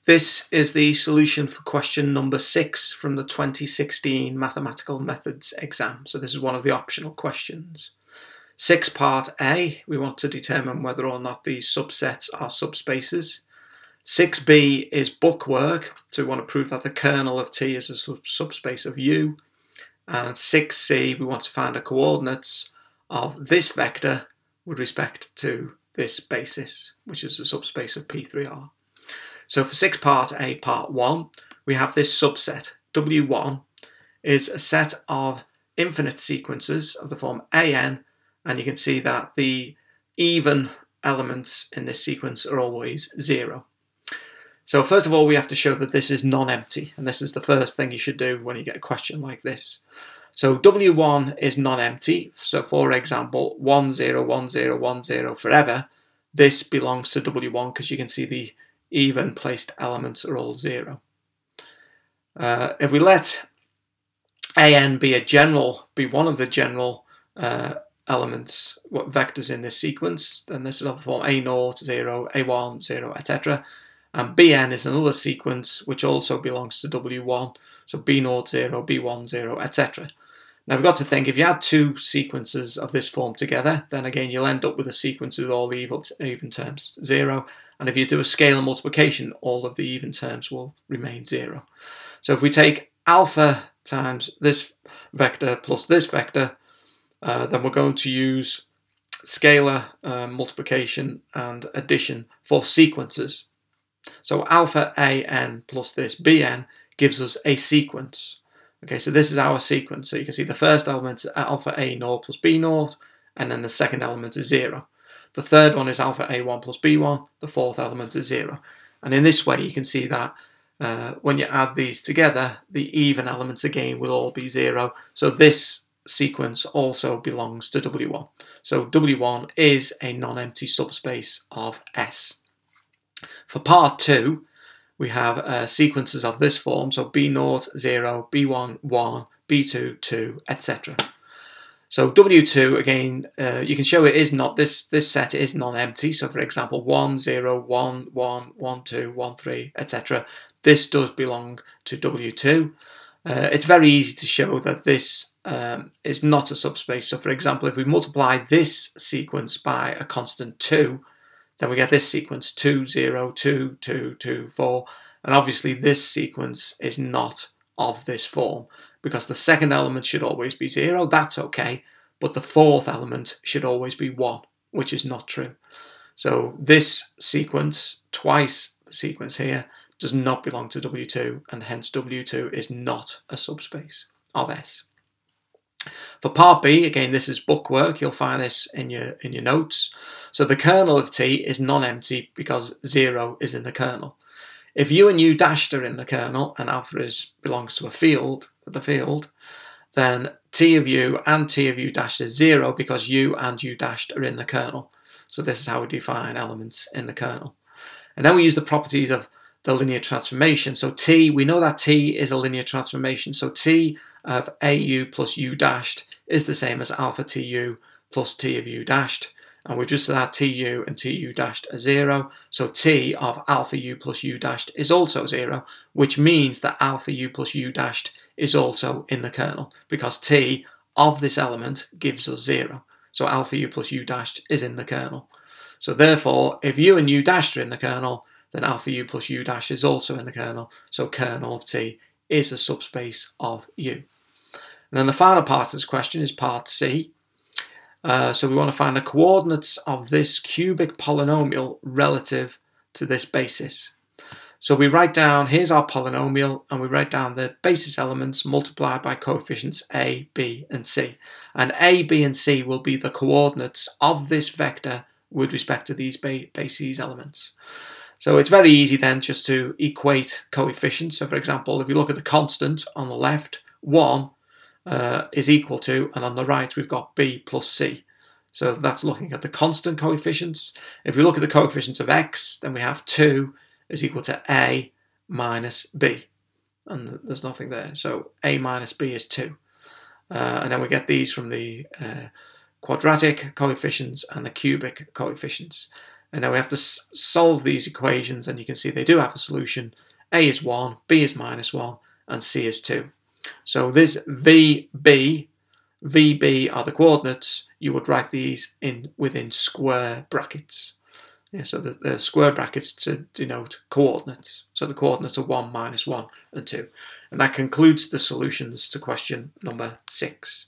This is the solution for question number 6 from the 2016 Mathematical Methods exam. So this is one of the optional questions. 6 part A, we want to determine whether or not these subsets are subspaces. 6b is bookwork, so we want to prove that the kernel of T is a subspace of U. And 6c, we want to find the coordinates of this vector with respect to this basis, which is a subspace of P3R. So for 6 part A, part 1, we have this subset. W1 is a set of infinite sequences of the form AN, and you can see that the even elements in this sequence are always 0. So first of all, we have to show that this is non-empty, and this is the first thing you should do when you get a question like this. So W1 is non-empty, so for example, 1, 0, 1, 0, 1, 0 forever. This belongs to W1 because you can see the even placed elements are all 0. If we let AN be one of the general elements, vectors in this sequence, then this is of the form A0, 0, A1, 0, etc. And Bn is another sequence which also belongs to W1, so B0, 0, B1, 0, etc. Now we've got to think, if you add two sequences of this form together, then again you'll end up with a sequence with all the even terms 0. And if you do a scalar multiplication, all of the even terms will remain 0. So if we take alpha times this vector plus this vector, then we're going to use scalar multiplication and addition for sequences. So alpha AN plus this BN gives us a sequence. Okay, so this is our sequence. So you can see the first element is alpha A0 plus B0, and then the second element is 0. The third one is alpha A1 plus B1, the fourth element is 0. And in this way you can see that when you add these together, the even elements again will all be 0. So this sequence also belongs to W1. So W1 is a non-empty subspace of S. For part 2, we have sequences of this form, so B0, 0, B1, 1, B2, 2, etc. So W2, again, you can show it is not, this set is non-empty. So for example, 1, 0, 1, 1, 1, 2, 1, 3, etc. This does belong to W2. It's very easy to show that this is not a subspace. So for example, if we multiply this sequence by a constant 2, then we get this sequence 2, 0, 2, 2, 2, 4. And obviously this sequence is not of this form, because the second element should always be 0, that's okay, but the fourth element should always be 1, which is not true. So this sequence, twice the sequence here, does not belong to W2, and hence W2 is not a subspace of S. For part B, again, this is bookwork, you'll find this in your notes. So the kernel of T is non-empty because 0 is in the kernel. If U and U dashed are in the kernel and alpha belongs to the field, then T of U and T of U dashed is 0 because U and U dashed are in the kernel. So this is how we define elements in the kernel. And then we use the properties of the linear transformation. So T, we know that T is a linear transformation. So T of AU plus U dashed is the same as alpha TU plus T of U dashed. And we just said that TU and TU dashed are 0. So T of alpha U plus U dashed is also 0, which means that alpha U plus U dashed is also in the kernel, because T of this element gives us 0. So alpha U plus U dashed is in the kernel. So therefore, if U and U dashed are in the kernel, then alpha U plus U dash is also in the kernel. So kernel of T is a subspace of U. And then the final part of this question is part C. So we want to find the coordinates of this cubic polynomial relative to this basis. So we write down, here's our polynomial, and we write down the basis elements multiplied by coefficients A, B, and C. And A, B, and C will be the coordinates of this vector with respect to these basis elements. So it's very easy then just to equate coefficients. So for example, if you look at the constant on the left, 1 is equal to, and on the right we've got B plus C. So that's looking at the constant coefficients. If we look at the coefficients of X, then we have 2 is equal to A minus B. And there's nothing there. So A minus B is 2. And then we get these from the quadratic coefficients and the cubic coefficients. And now we have to solve these equations, and you can see they do have a solution. A is 1, B is -1, and C is 2. So this VB are the coordinates. You would write these within square brackets. Yeah, so the square brackets to denote coordinates. So the coordinates are 1, -1, and 2. And that concludes the solutions to question number 6.